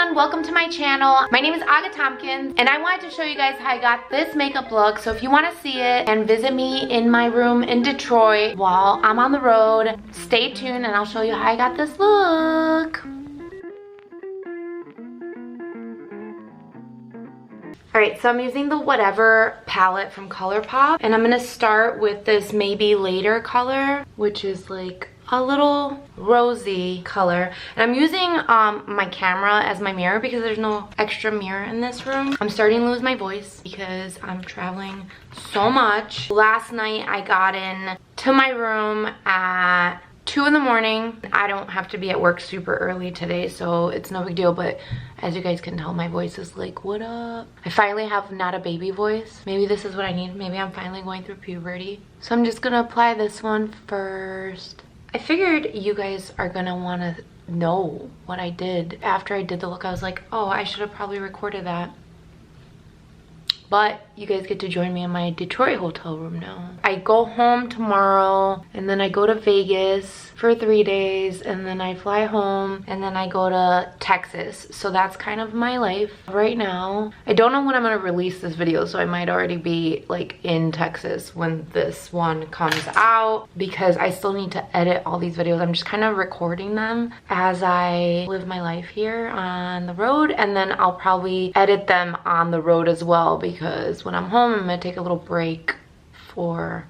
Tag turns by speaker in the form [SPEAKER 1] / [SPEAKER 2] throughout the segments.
[SPEAKER 1] everyone, welcome to my channel. My name is Aga Tompkins and I wanted to show you guys how I got this makeup look. So if you want to see it and visit me in my room in Detroit while I'm on the road, stay tuned and I'll show you how I got this look. Alright, so I'm using the Whatever palette from ColourPop and I'm going to start with this Maybe Later color, which is like a little rosy color. And I'm using my camera as my mirror because there's no extra mirror in this room. I'm starting to lose my voice because I'm traveling so much. Last night I got in to my room at 2 in the morning. I don't have to be at work super early today, so it's no big deal, but as you guys can tell, my voice is like, what up? I finally have not a baby voice. Maybe this is what I need. Maybe I'm finally going through puberty. So I'm just gonna apply this one first. I figured you guys are gonna wanna know what I did. After I did the look, I was like, oh, I should have probably recorded that. But you guys get to join me in my Detroit hotel room now. I go home tomorrow and then I go to Vegas for 3 days and then I fly home and then I go to Texas. So that's kind of my life right now. I don't know when I'm gonna release this video, so I might already be like in Texas when this one comes out because I still need to edit all these videos. I'm just kind of recording them as I live my life here on the road, and then I'll probably edit them on the road as well because when I'm home, I'm gonna take a little break for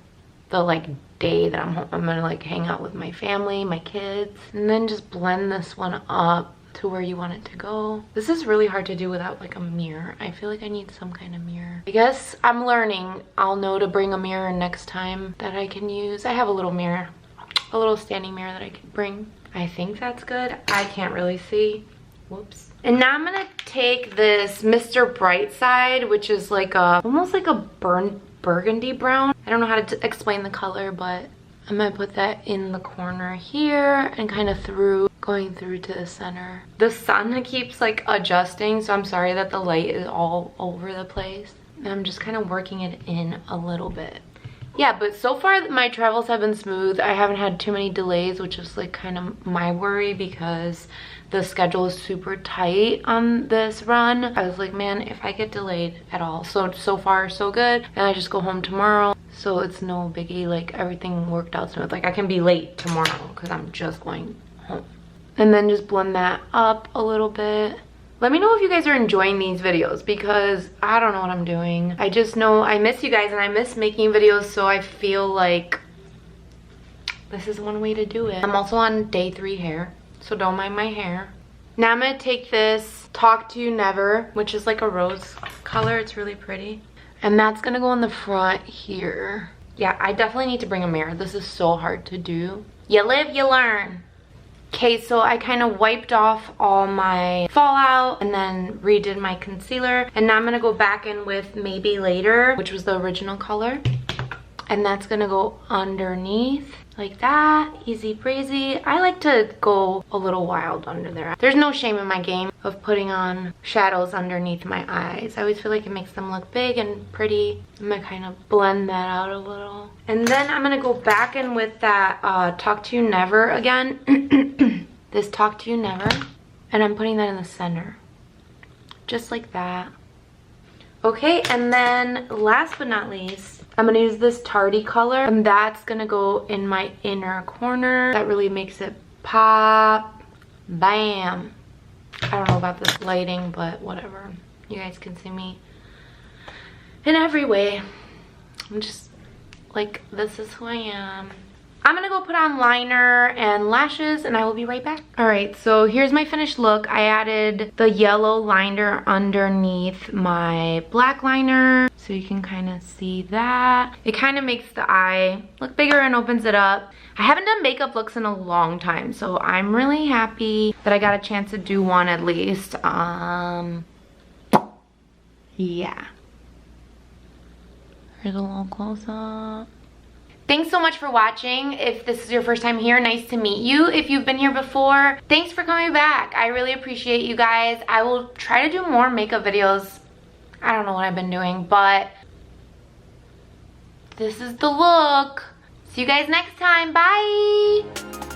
[SPEAKER 1] the like day that I'm home. I'm gonna like hang out with my family, my kids, and then just blend this one up to where you want it to go. This is really hard to do without like a mirror. I feel like I need some kind of mirror. I guess I'm learning. I'll know to bring a mirror next time that I can use. I have a little mirror, a little standing mirror that I can bring. I think that's good. I can't really see. Whoops. And now I'm gonna take this Mr. Brightside, which is like a almost like a burgundy brown. I don't know how to explain the color, but I'm gonna put that in the corner here and kind of going through to the center. The sun keeps like adjusting, so I'm sorry that the light is all over the place. And I'm just kind of working it in a little bit. Yeah, but so far my travels have been smooth. I haven't had too many delays, which is like kind of my worry because the schedule is super tight on this run. I was like, man, if I get delayed at all. So far so good. And I just go home tomorrow. So it's no biggie, like everything worked out smooth. Like I can be late tomorrow because I'm just going home. And then just blend that up a little bit. Let me know if you guys are enjoying these videos because I don't know what I'm doing. I just know I miss you guys and I miss making videos, so I feel like this is one way to do it. I'm also on day 3 hair, so don't mind my hair. Now I'm gonna take this Talk to You Never, which is like a rose color. It's really pretty. And that's gonna go in the front here. Yeah, I definitely need to bring a mirror. This is so hard to do. You live, you learn. Okay, so I kind of wiped off all my fallout and then redid my concealer. And now I'm gonna go back in with Maybe Later, which was the original color. And that's gonna go underneath like that, easy breezy. I like to go a little wild under there. There's no shame in my game of putting on shadows underneath my eyes. I always feel like it makes them look big and pretty. I'm gonna kind of blend that out a little. And then I'm gonna go back in with that Talk to You Never again. This Talk to You Never. And I'm putting that in the center. Just like that. Okay, and then last but not least, I'm gonna use this Tardy color, and that's gonna go in my inner corner. That really makes it pop. Bam. I don't know about this lighting, but whatever. You guys can see me in every way. I'm just like, this is who I am. I'm gonna go put on liner and lashes and I will be right back. All right, so here's my finished look. I added the yellow liner underneath my black liner, so you can kind of see that. It kind of makes the eye look bigger and opens it up. I haven't done makeup looks in a long time, so I'm really happy that I got a chance to do one at least. Yeah. Here's a little close up. Thanks so much for watching. If this is your first time here, nice to meet you. If you've been here before, thanks for coming back. I really appreciate you guys. I will try to do more makeup videos. I don't know what I've been doing, but this is the look. See you guys next time. Bye.